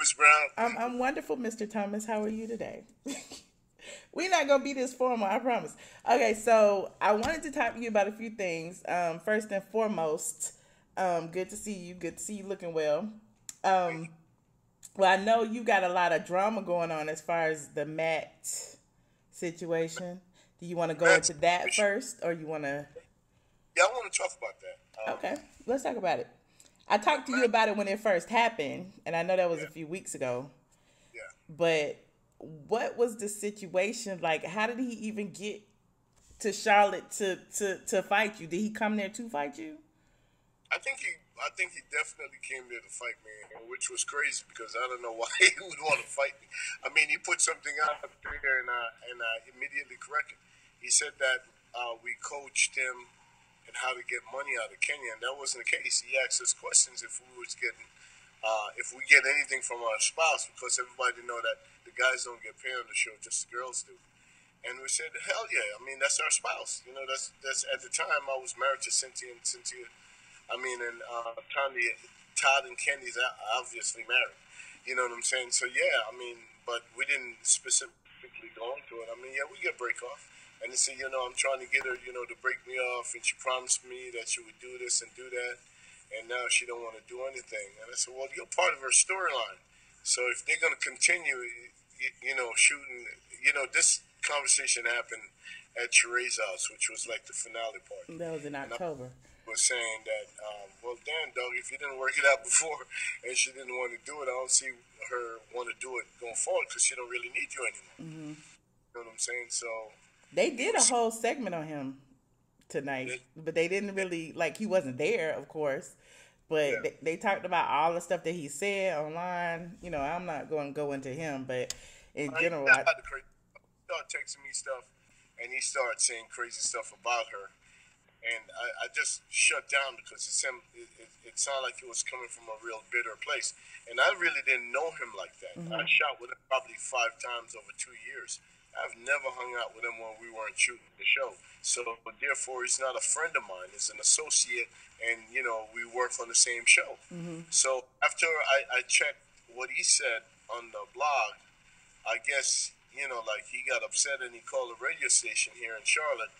Miss Brown? I'm wonderful, Mr. Thomas. How are you today? We're not gonna be this formal, I promise. Okay, so I wanted to talk to you about a few things. First and foremost, good to see you. Good to see you looking well. Thank Um, well, I know you got a lot of drama going on as far as the Matt situation. Do you want to you. go Matt, into that first, or you want to? yeah, I want to talk about that. Okay, let's talk about it. I talked to you Matt, about it when it first happened, and I know that was a yeah, few weeks ago. yeah. But what was the situation like? How did he even get to Charlotte to fight you? Did he come there to fight you? I think he definitely came there to fight me, which was crazy because I don't know why he would want to fight me. I mean, he put something out there, and I immediately corrected. He said that we coached him and how to get money out of Kenya, and that wasn't the case. He asked us questions if we get anything from our spouse, because everybody know that the guys don't get paid on the show, just the girls do. And we said, hell yeah! I mean, that's our spouse. You know, that's at the time I was married to Cynthia, and Cynthia. I mean, and Todd and Kenny's obviously married. You know what I'm saying? So yeah, I mean, but we didn't specifically go into it. I mean, yeah, we get break off. And they said, I'm trying to get her, to break me off, and she promised me that she would do this and do that, and now she don't want to do anything. And I said, well, you're part of her storyline. So if they're going to continue, shooting, this conversation happened at Sheree's house, which was like the finale party. That was in And I October. was saying that, well, damn, dog, if you didn't work it out before and she didn't want to do it, I don't see her want to do it going forward because she don't really need you anymore. You know what I'm saying? So They he did a was, whole segment on him tonight, but they didn't really like. He wasn't there, of course, but yeah. they talked about all the stuff that he said online. I'm not going to go into him, but in He general, got the crazy. He started texting me stuff, and he started saying crazy stuff about her. And I just shut down because it sounded like it was coming from a real bitter place. And I really didn't know him like that. I shot with him probably 5 times over 2 years. I've never hung out with him when we weren't shooting the show. So therefore, he's not a friend of mine. He's an associate, and we work on the same show. So after I checked what he said on the blog, I guess like he got upset and he called a radio station here in Charlotte,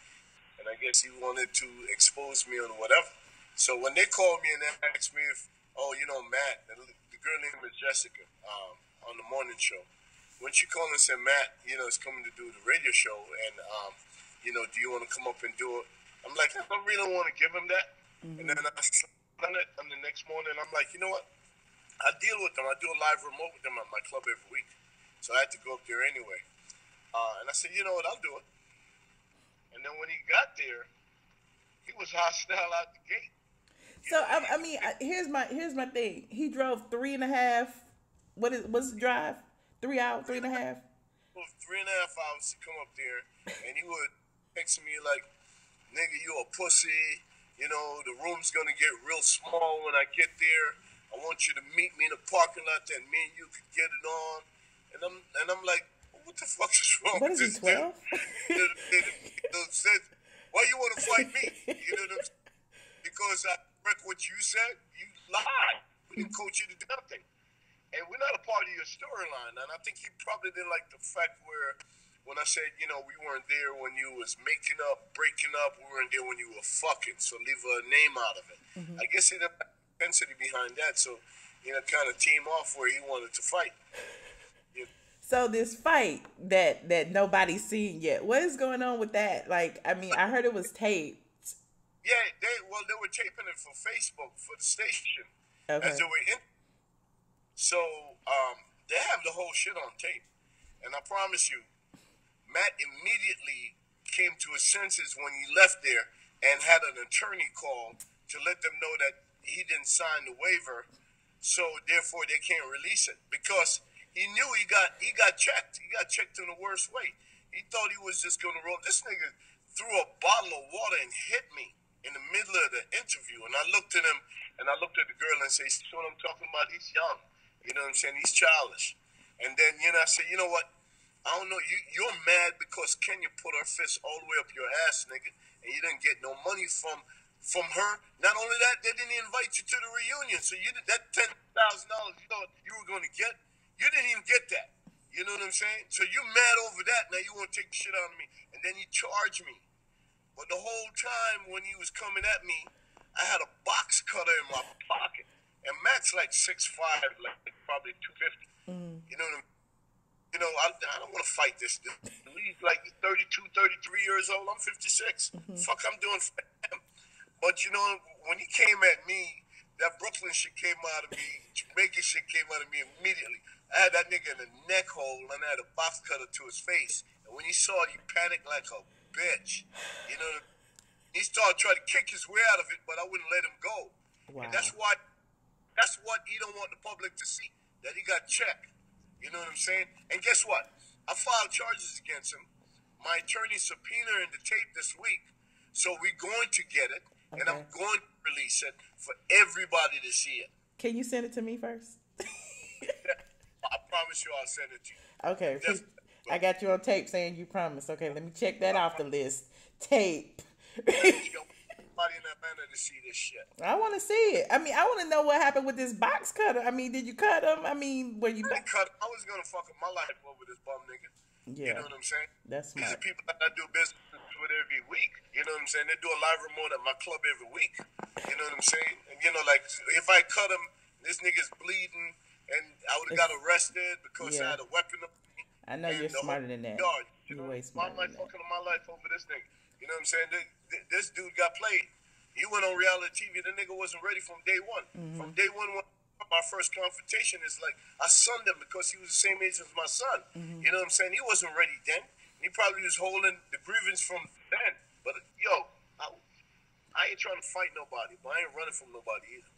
and I guess he wanted to expose me or whatever. So when they called me and asked me if, Matt, the girl name is Jessica, on the morning show. When she called and said, Matt, is coming to do the radio show, and do you want to come up and do it? I'm like, I don't really want to give him that. And then I slept on it, and the next morning I'm like, you know what? I deal with them. I do a live remote with them at my club every week. So I had to go up there anyway. And I said, you know what? I'll do it. And then when he got there, he was hostile out the gate. so I mean, here's my thing. He drove 3.5. What's the drive? 3 hours, 3.5. For 3.5 hours to come up there, and he would text me like, nigga, you a pussy. The room's going to get real small when I get there. I want you to meet me in the parking lot, and me and you could get it on. And I'm like, what the fuck is wrong What with is he, this dude? 12? Said, why you want to fight me? Because I read what you said, you lied. We didn't coach you to do nothing. And we're not a part of your storyline. And I think he probably didn't like the fact where when I said, we weren't there when you was making up, breaking up, we weren't there when you were fucking. So leave a name out of it. I guess he didn't have intensity behind that. So, kind of team off where he wanted to fight. So this fight that nobody's seen yet, what is going on with that? Like, I mean, I heard it was taped. Yeah, they were taping it for Facebook for the station as Okay. they were in. So they have the whole shit on tape, and I promise you, Matt immediately came to his senses when he left there and had an attorney call to let them know that he didn't sign the waiver, so therefore they can't release it because he knew he got checked. He got checked in the worst way. He thought he was just going to roll. This nigga threw a bottle of water and hit me in the middle of the interview. And I looked at him, and I looked at the girl and said, see what I'm talking about? He's young. You know what I'm saying? He's childish. And then, I said, you know what? I don't know. You're mad because Kenya put her fist all the way up your ass, nigga, and you didn't get no money from her. Not only that, they didn't invite you to the reunion. So you did that $10,000 you thought you were going to get. You didn't even get that. You know what I'm saying? So you mad over that. Now you want to take the shit out of me. And then you charge me. But the whole time when he was coming at me, I had a box cutter in my pocket. And Matt's like 6'5", like probably 250. You know what I'm I don't want to fight this dude. He's like 32, 33 years old. I'm 56. Fuck, I'm doing for him. But when he came at me, that Brooklyn shit came out of me. Jamaican shit came out of me immediately. I had that nigga in the neck hole, and I had a box cutter to his face. And when he saw it, he panicked like a bitch. He started trying to kick his way out of it, but I wouldn't let him go. Wow. And that's what he don't want the public to see, that he got checked. You know what I'm saying? And guess what? I filed charges against him. My attorney subpoenaed the tape this week, so we're going to get it, and I'm going to release it for everybody to see it. Can you send it to me first? I promise you I'll send it to you. Okay. I got you on tape saying you promised. Okay, let me check that off the list. Tape. Everybody in Atlanta to see this shit. I want to see it. I mean, I want to know what happened with this box cutter. I mean, did you cut him? I mean, were you... I was going to fuck up my life over this bum nigga. Yeah. You know what I'm saying? That's smart. These are people that I do business with every week. You know what I'm saying? They do a live remote at my club every week. You know what I'm saying? And, like, if I cut him, this nigga's bleeding, and I would have got arrested because I had a weapon up me. I know you're smarter than that. You're way smarter than that. Why am I fucking up my life over this nigga? You know what I'm saying? This dude got played. He went on reality TV. The nigga wasn't ready from day one. From day one, when my first confrontation is like, I sunned him because he was the same age as my son. You know what I'm saying? He wasn't ready then. He probably was holding the grievance from then. But, I ain't trying to fight nobody, but I ain't running from nobody either.